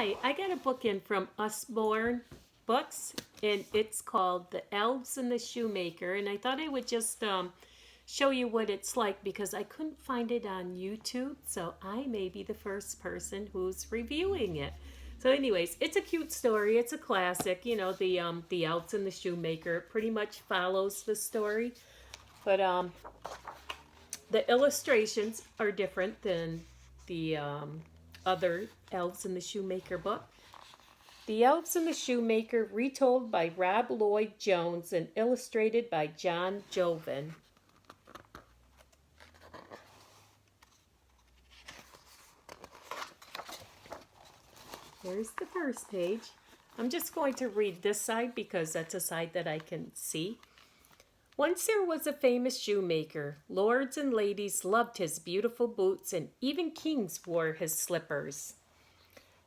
Hi, I got a book in from Usborne Books, and it's called The Elves and the Shoemaker, and I thought I would just show you what it's like because I couldn't find it on YouTube, so I may be the first person who's reviewing it. So anyways, it's a cute story. It's a classic, you know, the Elves and the Shoemaker. It pretty much follows the story, but the illustrations are different than the other Elves and the Shoemaker book. The Elves and the Shoemaker, retold by Rob Lloyd Jones and illustrated by John Joven. Here's the first page. I'm just going to read this side because that's a side that I can see. Once there was a famous shoemaker. Lords and ladies loved his beautiful boots, and even kings wore his slippers.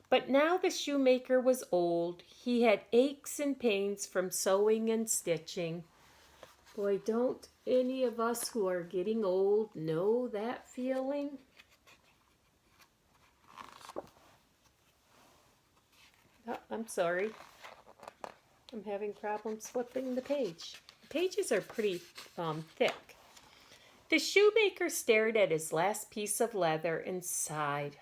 But now the shoemaker was old. He had aches and pains from sewing and stitching. Boy, don't any of us who are getting old know that feeling? Oh, I'm sorry. I'm having problems flipping the page. The pages are pretty thick. The shoemaker stared at his last piece of leather and sighed.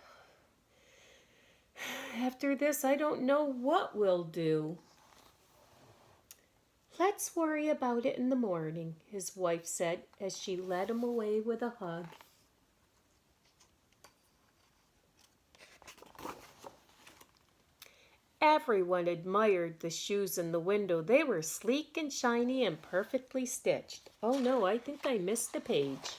After this, I don't know what we'll do. Let's worry about it in the morning, his wife said as she led him away with a hug. Everyone admired the shoes in the window. They were sleek and shiny and perfectly stitched. Oh no, I think I missed a page.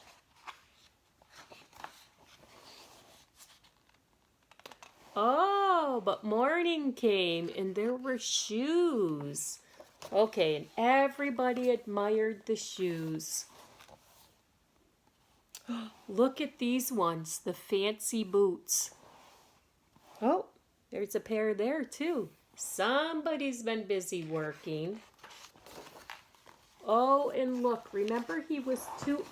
Oh, but morning came and there were shoes. Okay, and everybody admired the shoes. Look at these ones, the fancy boots. Oh, there's a pair there too. Somebody's been busy working. Oh, and look, remember he was too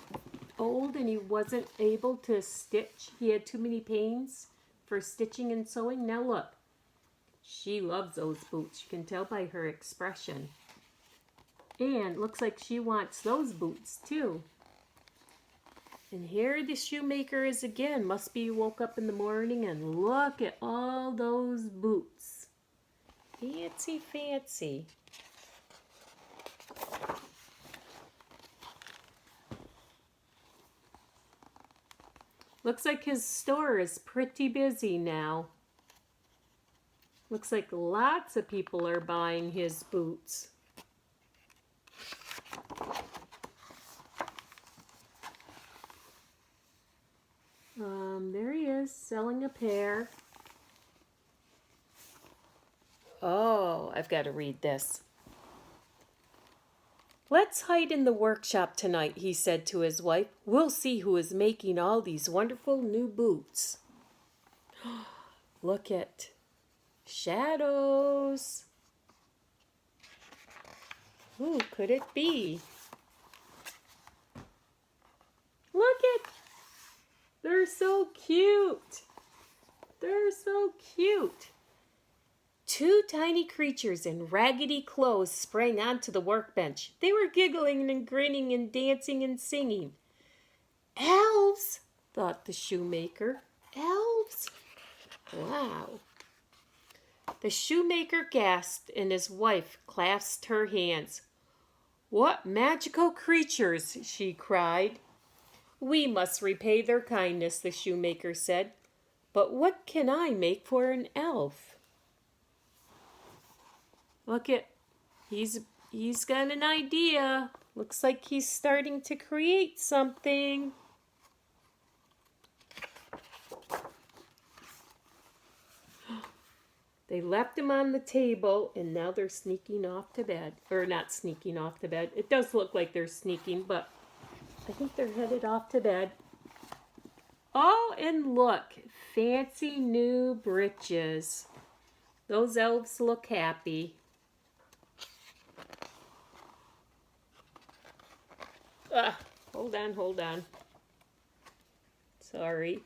old and he wasn't able to stitch? He had too many pains for stitching and sewing. Now look, she loves those boots. You can tell by her expression. And looks like she wants those boots too. And here the shoemaker is again. Must be woke up in the morning and look at all those boots. Fancy, fancy. Looks like his store is pretty busy now. Looks like lots of people are buying his boots. There he is, selling a pair. Oh, I've got to read this. Let's hide in the workshop tonight, he said to his wife. We'll see who is making all these wonderful new boots. Look at shadows. Who could it be? Look at, they're so cute. They're so cute. Two tiny creatures in raggedy clothes sprang onto the workbench. They were giggling and grinning and dancing and singing. Elves, thought the shoemaker. Elves? Wow. The shoemaker gasped and his wife clasped her hands. What magical creatures, she cried. We must repay their kindness, the shoemaker said. But what can I make for an elf? Look at, he's got an idea. Looks like he's starting to create something. They left him on the table and now they're sneaking off to bed. Or not sneaking off to bed. It does look like they're sneaking, but I think they're headed off to bed. Oh, and look, fancy new breeches. Those elves look happy. Hold on. Sorry.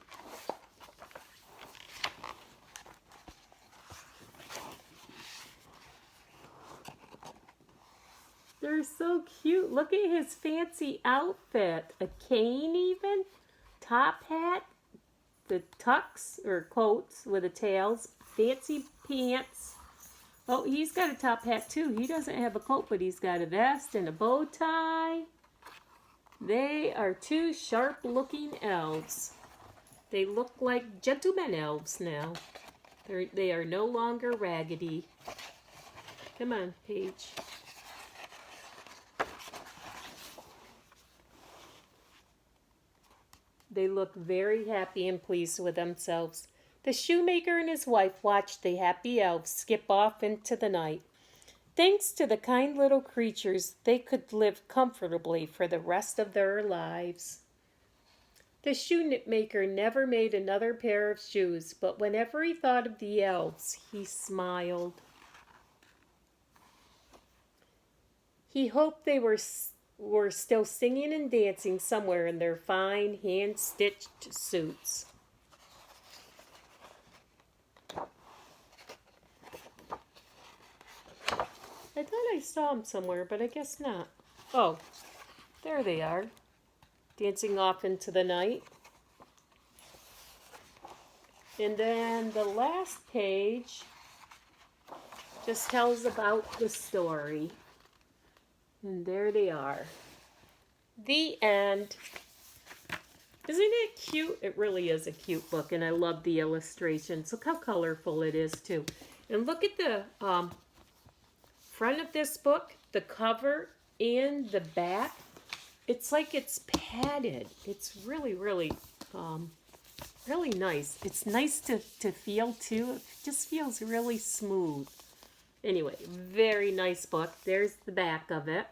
They're so cute. Look at his fancy outfit. A cane even. Top hat. The tux or coats with the tails. Fancy pants. Oh, he's got a top hat too. He doesn't have a coat, but he's got a vest and a bow tie. They are two sharp-looking elves. They look like gentlemen elves now. They are no longer raggedy. Come on, Paige. They look very happy and pleased with themselves. The shoemaker and his wife watched the happy elves skip off into the night. Thanks to the kind little creatures, they could live comfortably for the rest of their lives. The shoemaker never made another pair of shoes, but whenever he thought of the elves, he smiled. He hoped they were still singing and dancing somewhere in their fine hand-stitched suits. I thought I saw them somewhere, but I guess not. Oh, there they are, dancing off into the night. And then the last page just tells about the story. And there they are. The end. Isn't it cute? It really is a cute book, and I love the illustrations. Look how colorful it is, too. And look at the front of this book, the cover and the back. It's like it's padded. It's really, really, really nice. It's nice to feel, too. It just feels really smooth. Anyway, very nice book. There's the back of it.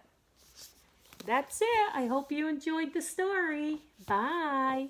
That's it. I hope you enjoyed the story. Bye.